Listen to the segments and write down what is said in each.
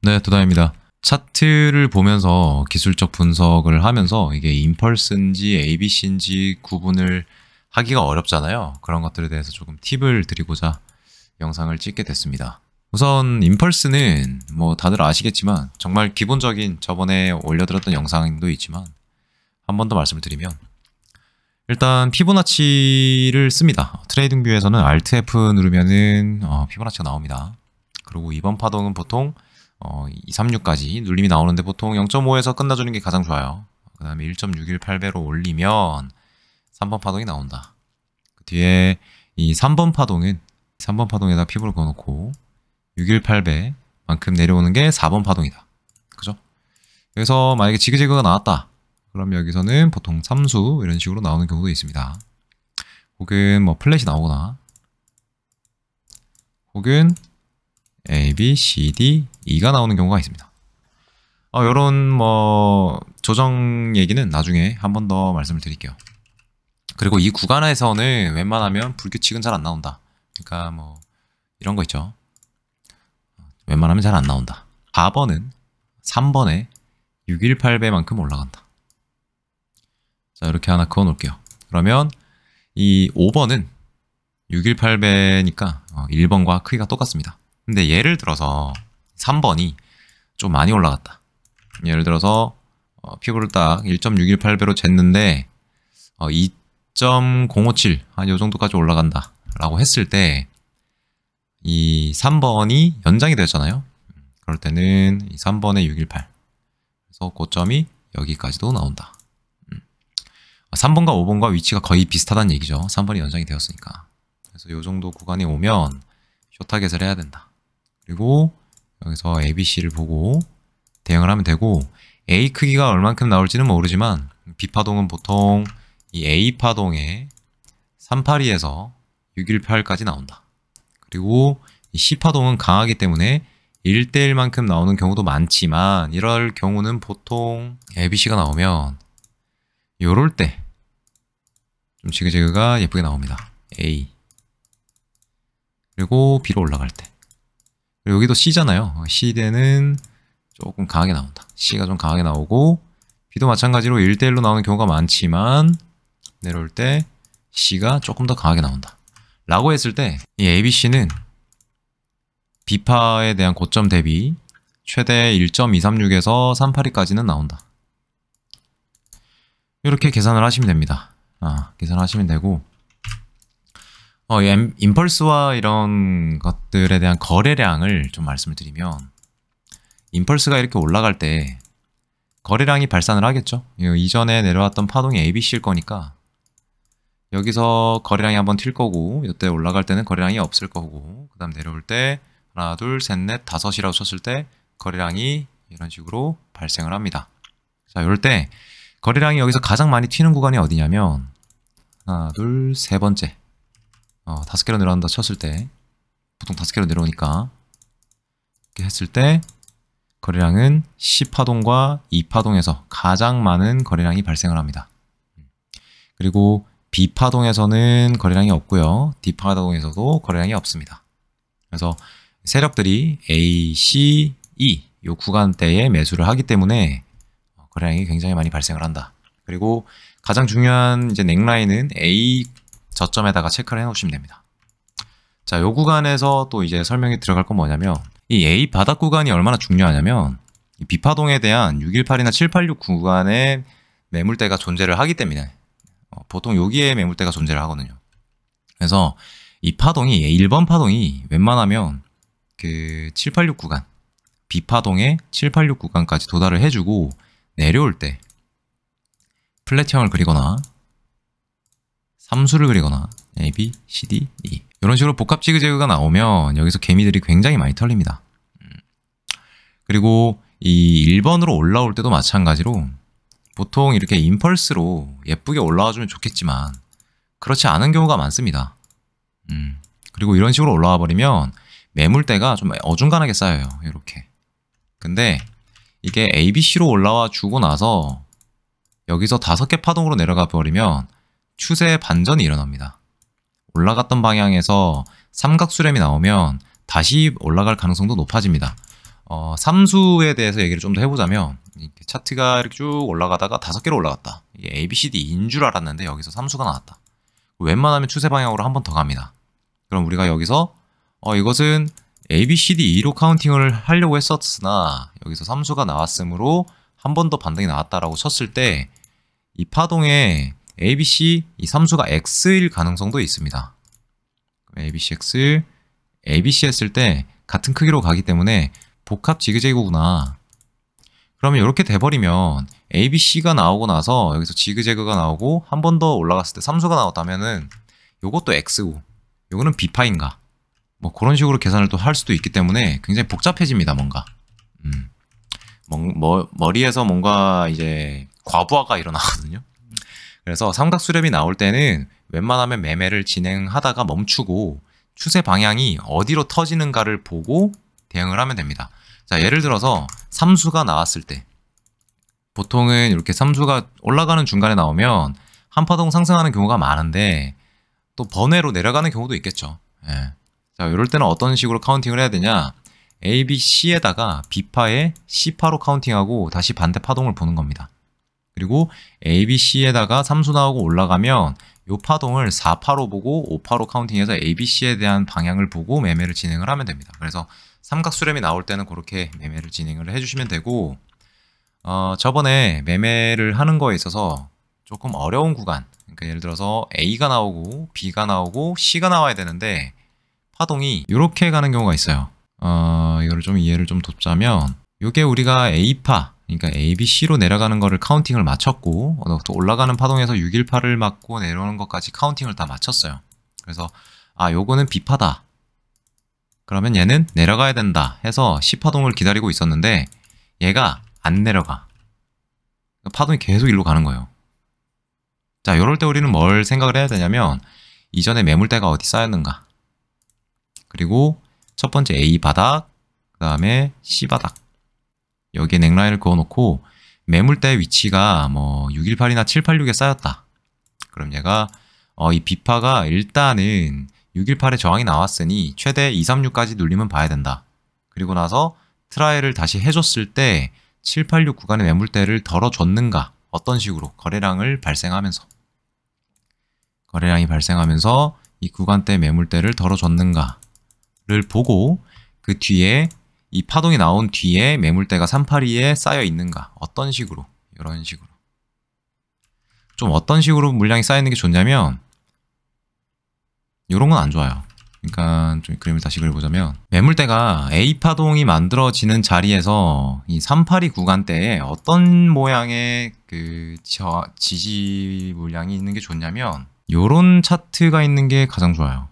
네, 도다입니다. 차트를 보면서 기술적 분석을 하면서 이게 임펄스인지 ABC인지 구분을 하기가 어렵잖아요. 그런 것들에 대해서 조금 팁을 드리고자 영상을 찍게 됐습니다. 우선 임펄스는 뭐 다들 아시겠지만 정말 기본적인 저번에 올려드렸던 영상도 있지만 한 번 더 말씀을 드리면 일단 피보나치를 씁니다. 트레이딩 뷰에서는 Alt F 누르면은 피보나치가 나옵니다. 그리고 이번 파동은 보통 236까지 눌림이 나오는데 보통 0.5에서 끝나주는 게 가장 좋아요. 그 다음에 1.618배로 올리면 3번 파동이 나온다. 그 뒤에 이 3번 파동은 3번 파동에다 피부를 그어놓고 618배만큼 내려오는 게 4번 파동이다. 그죠? 여기서 만약에 지그재그가 나왔다. 그럼 여기서는 보통 삼수 이런 식으로 나오는 경우도 있습니다. 혹은 뭐 플랫이 나오거나 혹은 A, B, C, D, E가 나오는 경우가 있습니다. 요런 뭐 조정 얘기는 나중에 한 번 더 말씀을 드릴게요. 그리고 이 구간에서는 웬만하면 불규칙은 잘 안 나온다. 그러니까 뭐 이런 거 있죠. 웬만하면 잘 안 나온다. 4번은 3번에 618배만큼 올라간다. 자, 이렇게 하나 그어 놓을게요. 그러면 이 5번은 618배니까 1번과 크기가 똑같습니다. 근데 예를 들어서 3번이 좀 많이 올라갔다. 예를 들어서 피부를 딱 1.618배로 쟀는데 2.057 한 요 정도까지 올라간다 라고 했을 때 이 3번이 연장이 되었잖아요. 그럴 때는 이 3번에 618 그래서 고점이 여기까지도 나온다. 3번과 5번과 위치가 거의 비슷하다는 얘기죠. 3번이 연장이 되었으니까. 그래서 요 정도 구간이 오면 숏타겟을 해야 된다. 그리고 여기서 ABC를 보고 대응을 하면 되고 A 크기가 얼만큼 나올지는 모르지만 B파동은 보통 이 A파동에 382에서 618까지 나온다. 그리고 이 C파동은 강하기 때문에 1대1만큼 나오는 경우도 많지만 이럴 경우는 보통 ABC가 나오면 요럴 때 좀 지그재그가 예쁘게 나옵니다. A 그리고 B로 올라갈 때 그리고 여기도 C잖아요. C대는 조금 강하게 나온다. C가 좀 강하게 나오고 B도 마찬가지로 1대1로 나오는 경우가 많지만 내려올 때 C가 조금 더 강하게 나온다. 라고 했을 때 이 ABC는 B파에 대한 고점 대비 최대 1.236에서 382까지는 나온다. 이렇게 계산을 하시면 됩니다. 계산하시면 되고 임펄스와 이런 것들에 대한 거래량을 좀 말씀을 드리면 임펄스가 이렇게 올라갈 때 거래량이 발산을 하겠죠. 이전에 내려왔던 파동이 ABC일 거니까 여기서 거래량이 한번 튈 거고 이때 올라갈 때는 거래량이 없을 거고 그 다음 내려올 때 하나 둘 셋 넷 다섯이라고 쳤을 때 거래량이 이런 식으로 발생을 합니다. 자, 이럴 때 거래량이 여기서 가장 많이 튀는 구간이 어디냐면 하나 둘 세 번째 5개로 내려간다 쳤을 때 보통 5개로 내려오니까 이렇게 했을 때 거래량은 C파동과 E파동에서 가장 많은 거래량이 발생을 합니다. 그리고 B파동에서는 거래량이 없고요. D파동에서도 거래량이 없습니다. 그래서 세력들이 A, C, E 이 구간대에 매수를 하기 때문에 거래량이 굉장히 많이 발생을 한다. 그리고 가장 중요한 이제 넥라인은 A 저점에다가 체크를 해 놓으시면 됩니다. 자, 요 구간에서 또 이제 설명이 들어갈 건 뭐냐면 이 A 바닥 구간이 얼마나 중요하냐면 이 B파동에 대한 618이나 786 구간에 매물대가 존재를 하기 때문에 보통 여기에 매물대가 존재를 하거든요. 그래서 이 파동이 1번 파동이 웬만하면 그 786 구간 B파동의 786 구간까지 도달을 해주고 내려올 때 플랫형을 그리거나 삼수를 그리거나 A, B, C, D, E 이런 식으로 복합 지그재그가 나오면 여기서 개미들이 굉장히 많이 털립니다. 그리고 이 1번으로 올라올 때도 마찬가지로 보통 이렇게 임펄스로 예쁘게 올라와주면 좋겠지만 그렇지 않은 경우가 많습니다. 그리고 이런 식으로 올라와 버리면 매물대가 좀 어중간하게 쌓여요. 이렇게. 근데 이게 ABC로 올라와 주고 나서 여기서 5개 파동으로 내려가 버리면 추세의 반전이 일어납니다. 올라갔던 방향에서 삼각수렴이 나오면 다시 올라갈 가능성도 높아집니다. 삼수에 대해서 얘기를 좀 더 해보자면 이렇게 차트가 이렇게 쭉 올라가다가 5개로 올라갔다. 이게 A, B, C, D인 줄 알았는데 여기서 삼수가 나왔다. 웬만하면 추세 방향으로 한 번 더 갑니다. 그럼 우리가 여기서 이것은 A, B, C, D, E로 카운팅을 하려고 했었으나 여기서 삼수가 나왔으므로 한 번 더 반등이 나왔다라고 쳤을 때 이 파동에 A, B, C 이 삼수가 X일 가능성도 있습니다. A, B, C, X, A, B, C 했을 때 같은 크기로 가기 때문에 복합 지그재그구나. 그러면 이렇게 돼버리면 A, B, C가 나오고 나서 여기서 지그재그가 나오고 한 번 더 올라갔을 때 삼수가 나왔다면은 요것도 X고 요거는 B파인가 뭐 그런 식으로 계산을 또 할 수도 있기 때문에 굉장히 복잡해집니다. 뭔가 머리에서 뭔가 이제 과부하가 일어나거든요. 그래서 삼각수렴이 나올 때는 웬만하면 매매를 진행하다가 멈추고 추세 방향이 어디로 터지는가를 보고 대응을 하면 됩니다. 자, 예를 들어서 삼수가 나왔을 때 보통은 이렇게 삼수가 올라가는 중간에 나오면 한파동 상승하는 경우가 많은데 또 번외로 내려가는 경우도 있겠죠. 예. 자, 이럴 때는 어떤 식으로 카운팅을 해야 되냐? A, B, C에다가 B파에 C파로 카운팅하고 다시 반대 파동을 보는 겁니다. 그리고 A, B, C에다가 삼수 나오고 올라가면 이 파동을 4파로 보고 5파로 카운팅해서 A, B, C에 대한 방향을 보고 매매를 진행을 하면 됩니다. 그래서 삼각수렴이 나올 때는 그렇게 매매를 진행을 해주시면 되고 저번에 매매를 하는 거에 있어서 조금 어려운 구간, 그러니까 예를 들어서 A가 나오고 B가 나오고 C가 나와야 되는데 파동이 이렇게 가는 경우가 있어요. 이거를 좀 이해를 좀 돕자면 이게 우리가 A파, 그러니까 A, B, C로 내려가는 거를 카운팅을 마쳤고 또 올라가는 파동에서 618을 맞고 내려오는 것까지 카운팅을 다 마쳤어요. 그래서 요거는 B파다. 그러면 얘는 내려가야 된다 해서 C파동을 기다리고 있었는데 얘가 안 내려가. 파동이 계속 일로 가는 거예요. 자, 요럴 때 우리는 뭘 생각을 해야 되냐면 이전에 매물대가 어디 쌓였는가, 그리고 첫 번째 A 바닥, 그 다음에 C 바닥, 여기에 넥라인을 그어놓고 매물대 위치가 뭐 618이나 786에 쌓였다. 그럼 얘가 이 B파가 일단은 618에 저항이 나왔으니 최대 236까지 눌리면 봐야 된다. 그리고 나서 트라이를 다시 해줬을 때 786 구간의 매물대를 덜어줬는가, 어떤 식으로 거래량이 발생하면서 이 구간대 매물대를 덜어줬는가를 보고 그 뒤에 이 파동이 나온 뒤에 매물대가 382에 쌓여 있는가, 어떤 식으로, 이런 식으로 좀 어떤 식으로 물량이 쌓여 있는 게 좋냐면 이런 건 안 좋아요. 그러니까 좀 그림을 다시 그려보자면 매물대가 A 파동이 만들어지는 자리에서 이 382 구간대에 어떤 모양의 그 지지 물량이 있는 게 좋냐면 요런 차트가 있는 게 가장 좋아요.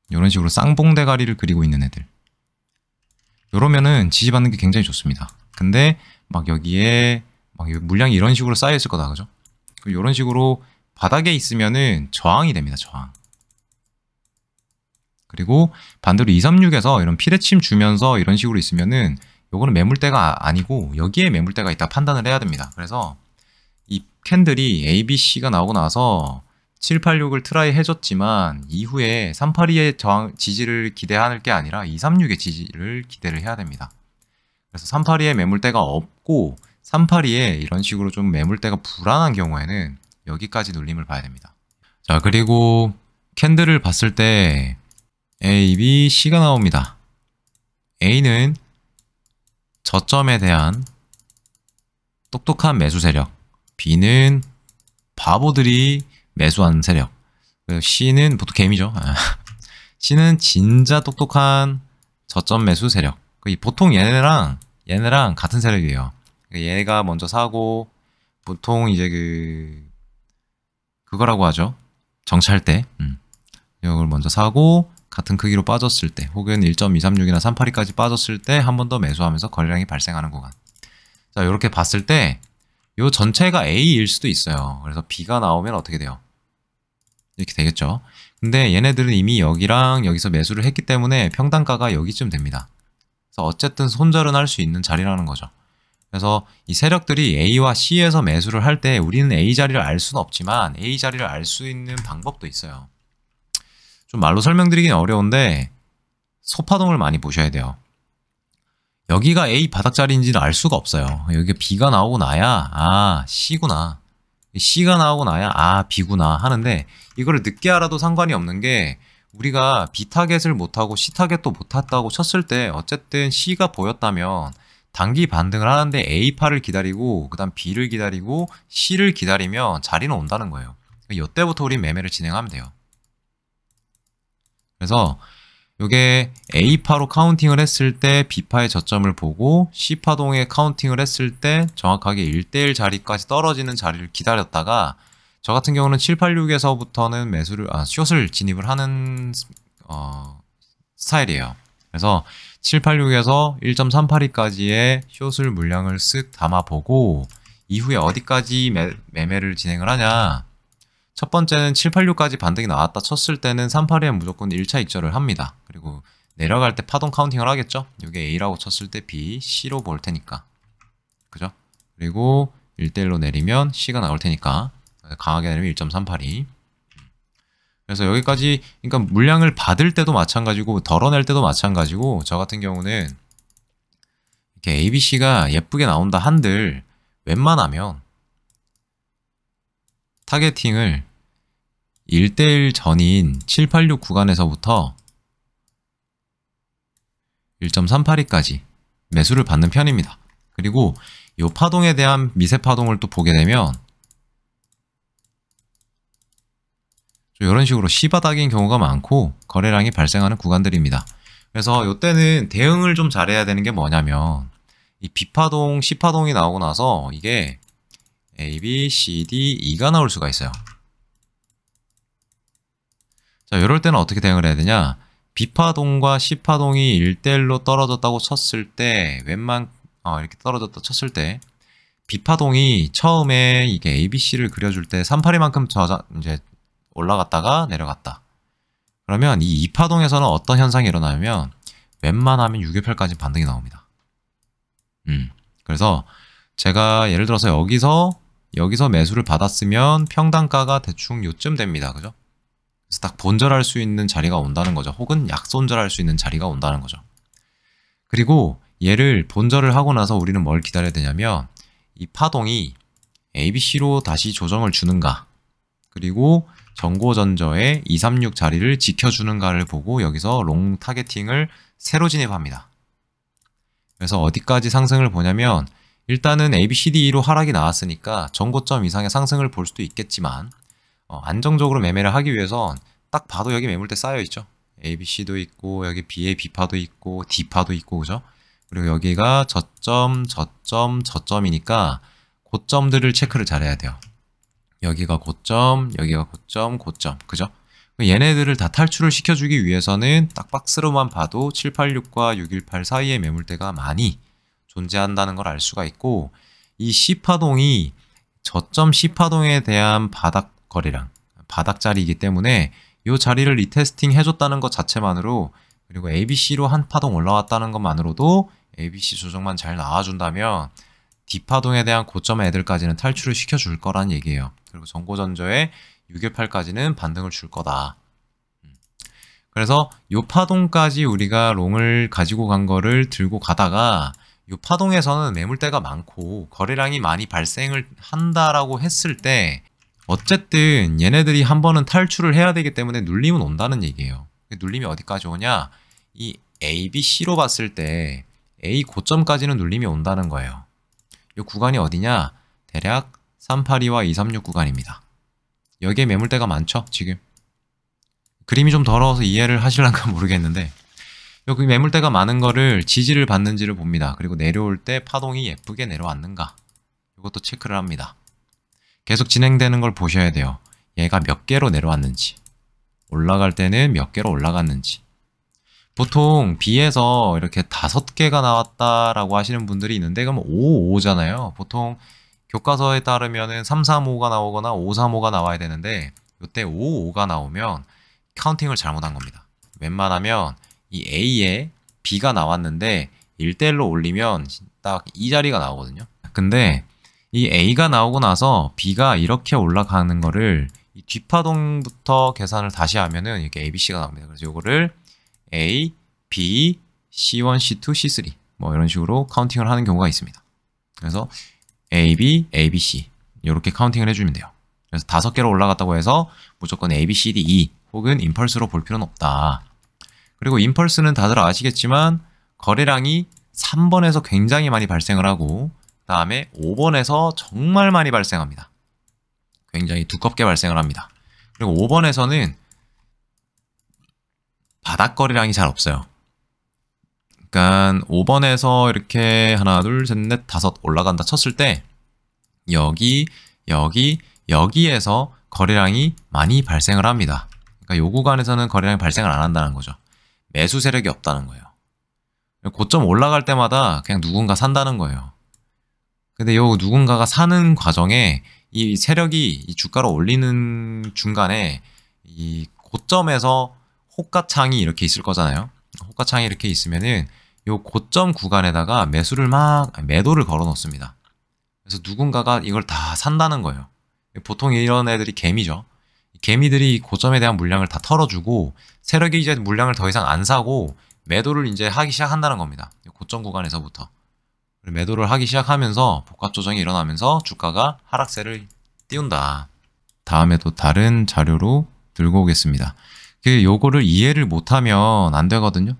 이런 식으로 쌍봉대가리를 그리고 있는 애들, 요러면은 지지받는 게 굉장히 좋습니다. 근데 막 여기에 막 물량이 이런 식으로 쌓여 있을 거다, 그죠? 이런 식으로 바닥에 있으면은 저항이 됩니다. 저항. 그리고 반대로 236에서 이런 피레침 주면서 이런 식으로 있으면은 요거는 매물대가 아니고 여기에 매물대가 있다 판단을 해야 됩니다. 그래서 이 캔들이 A, B, C가 나오고 나서 786을 트라이 해줬지만 이후에 382의 저항 지지를 기대할 게 아니라 236의 지지를 기대를 해야 됩니다. 그래서 382의 매물대가 없고 382에 이런 식으로 좀 매물대가 불안한 경우에는 여기까지 눌림을 봐야 됩니다. 자, 그리고 캔들을 봤을 때 A, B, C가 나옵니다. A는 저점에 대한 똑똑한 매수 세력, B는 바보들이 매수한 세력, C는 보통 개미죠. C는 진짜 똑똑한 저점 매수 세력. 보통 얘네랑 같은 세력이에요. 얘가 먼저 사고 보통 이제 그거라고 하죠. 정찰 때 이걸 먼저 사고 같은 크기로 빠졌을 때, 혹은 1.236이나 382까지 빠졌을 때 한 번 더 매수하면서 거래량이 발생하는 구간. 자, 이렇게 봤을 때 이 전체가 A일 수도 있어요. 그래서 B가 나오면 어떻게 돼요? 이렇게 되겠죠. 근데 얘네들은 이미 여기랑 여기서 매수를 했기 때문에 평단가가 여기쯤 됩니다. 그래서 어쨌든 손절은 할 수 있는 자리라는 거죠. 그래서 이 세력들이 A와 C에서 매수를 할 때 우리는 A 자리를 알 수는 없지만 A 자리를 알 수 있는 방법도 있어요. 좀 말로 설명드리긴 어려운데 소파동을 많이 보셔야 돼요. 여기가 A 바닥자리인지는 알 수가 없어요. 여기가 B가 나오고 나야 아 C구나, C가 나오고 나야 아 B구나 하는데, 이거를 늦게 알아도 상관이 없는 게 우리가 B 타겟을 못하고 C 타겟도 못했다고 쳤을 때 어쨌든 C가 보였다면 단기 반등을 하는데 A파를 기다리고 그 다음 B를 기다리고 C를 기다리면 자리는 온다는 거예요. 이때부터 우리 매매를 진행하면 돼요. 그래서 이게 A파로 카운팅을 했을 때 B파의 저점을 보고 C파동에 카운팅을 했을 때 정확하게 1대1 자리까지 떨어지는 자리를 기다렸다가, 저 같은 경우는 786에서부터는 매수를 숏을 진입을 하는 스타일이에요. 그래서 786에서 1.382까지의 숏을 물량을 쓱 담아보고 이후에 어디까지 매매를 진행을 하냐. 첫 번째는 786까지 반등이 나왔다 쳤을 때는 382에 무조건 1차 익절을 합니다. 그리고 내려갈 때 파동 카운팅을 하겠죠. 이게 A라고 쳤을 때 B, C로 볼 테니까. 그죠? 그리고 1대1로 내리면 C가 나올 테니까 강하게 내리면 1.382. 그래서 여기까지, 그러니까 물량을 받을 때도 마찬가지고 덜어낼 때도 마찬가지고, 저 같은 경우는 이렇게 ABC가 예쁘게 나온다 한들 웬만하면 타겟팅을 1대1 전인 786 구간에서부터 1.382까지 매수를 받는 편입니다. 그리고 이 파동에 대한 미세 파동을 또 보게 되면 이런 식으로 C바닥인 경우가 많고 거래량이 발생하는 구간들입니다. 그래서 이때는 대응을 좀 잘해야 되는 게 뭐냐면, 이 B파동, C파동이 나오고 나서 이게 A, B, C, D, E가 나올 수가 있어요. 자, 이럴 때는 어떻게 대응을 해야 되냐? B파동과 C파동이 1대1로 떨어졌다고 쳤을 때, 이렇게 떨어졌다 쳤을 때, B파동이 처음에 이게 ABC를 그려줄 때 382만큼 이제 올라갔다가 내려갔다. 그러면 이 2파동에서는 어떤 현상이 일어나면 웬만하면 618까지 반등이 나옵니다. 그래서 제가 예를 들어서 여기서 매수를 받았으면 평단가가 대충 요쯤 됩니다. 그죠? 그래서 딱 본절할 수 있는 자리가 온다는 거죠. 혹은 약손절할 수 있는 자리가 온다는 거죠. 그리고 얘를 본절을 하고 나서 우리는 뭘 기다려야 되냐면, 이 파동이 ABC로 다시 조정을 주는가, 그리고 전고전저의 236 자리를 지켜주는가를 보고 여기서 롱 타겟팅을 새로 진입합니다. 그래서 어디까지 상승을 보냐면, 일단은 ABCD로 하락이 나왔으니까 전고점 이상의 상승을 볼 수도 있겠지만, 안정적으로 매매를 하기 위해선 딱 봐도 여기 매물대 쌓여있죠. ABC도 있고 여기 B의 B파도 있고 D파도 있고, 그죠? 그리고 여기가 저점이니까 고점들을 체크를 잘해야 돼요. 여기가 고점, 여기가 고점, 그죠? 얘네들을 다 탈출을 시켜주기 위해서는 딱 박스로만 봐도 786과 618 사이의 매물대가 많이 존재한다는 걸 알 수가 있고, 이 C파동이 저점 C파동에 대한 바닥 거래량, 바닥자리이기 때문에 이 자리를 리테스팅 해줬다는 것 자체만으로, 그리고 ABC로 한 파동 올라왔다는 것만으로도 ABC 조정만 잘 나와준다면 D파동에 대한 고점 애들까지는 탈출을 시켜줄 거란 얘기예요. 그리고 전고전저의 618까지는 반등을 줄 거다. 그래서 이 파동까지 우리가 롱을 가지고 간 거를 들고 가다가, 이 파동에서는 매물대가 많고 거래량이 많이 발생을 한다라고 했을 때 어쨌든 얘네들이 한 번은 탈출을 해야 되기 때문에 눌림은 온다는 얘기예요. 눌림이 어디까지 오냐? 이 A, B, C로 봤을 때 A 고점까지는 눌림이 온다는 거예요. 이 구간이 어디냐? 대략 382와 236 구간입니다. 여기에 매물대가 많죠, 지금. 그림이 좀 더러워서 이해를 하실란가 모르겠는데, 여기 매물대가 많은 거를 지지를 받는지를 봅니다. 그리고 내려올 때 파동이 예쁘게 내려왔는가, 이것도 체크를 합니다. 계속 진행되는 걸 보셔야 돼요. 얘가 몇 개로 내려왔는지, 올라갈 때는 몇 개로 올라갔는지. 보통 B에서 이렇게 5개가 나왔다라고 하시는 분들이 있는데, 그럼 5, 5잖아요. 보통 교과서에 따르면은 335가 나오거나 535가 나와야 되는데, 이때 5, 5가 나오면 카운팅을 잘못한 겁니다. 웬만하면 이 A에 B가 나왔는데 1대1로 올리면 딱 이 자리가 나오거든요. 근데 이 A가 나오고 나서 B가 이렇게 올라가는 거를 이 뒷파동부터 계산을 다시 하면은 이렇게 ABC가 나옵니다. 그래서 이거를 A, B, C1, C2, C3 뭐 이런 식으로 카운팅을 하는 경우가 있습니다. 그래서 A, B, A, B, C 이렇게 카운팅을 해주면 돼요. 그래서 5개로 올라갔다고 해서 무조건 A, B, C, D, E 혹은 임펄스로 볼 필요는 없다. 그리고 임펄스는 다들 아시겠지만 거래량이 3번에서 굉장히 많이 발생을 하고 그 다음에 5번에서 정말 많이 발생합니다. 굉장히 두껍게 발생을 합니다. 그리고 5번에서는 바닥 거래량이 잘 없어요. 그러니까 5번에서 이렇게 하나, 둘, 셋, 넷, 다섯 올라간다 쳤을 때 여기에서 거래량이 많이 발생을 합니다. 그러니까 요 구간에서는 거래량이 발생을 안 한다는 거죠. 매수 세력이 없다는 거예요. 고점 올라갈 때마다 그냥 누군가 산다는 거예요. 근데 요 누군가가 사는 과정에 이 세력이 이 주가를 올리는 중간에 이 고점에서 호가창이 이렇게 있을 거잖아요. 호가창이 이렇게 있으면은 요 고점 구간에다가 매도를 걸어 놓습니다. 그래서 누군가가 이걸 다 산다는 거예요. 보통 이런 애들이 개미죠. 개미들이 고점에 대한 물량을 다 털어주고 세력이 이제 물량을 더 이상 안 사고 매도를 이제 하기 시작한다는 겁니다. 고점 구간에서부터. 매도를 하기 시작하면서 복합 조정이 일어나면서 주가가 하락세를 띄운다. 다음에 또 다른 자료로 들고 오겠습니다. 요거를 이해를 못하면 안 되거든요.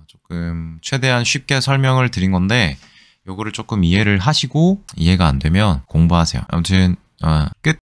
조금 최대한 쉽게 설명을 드린 건데 요거를 조금 이해를 하시고 이해가 안 되면 공부하세요. 아무튼 끝.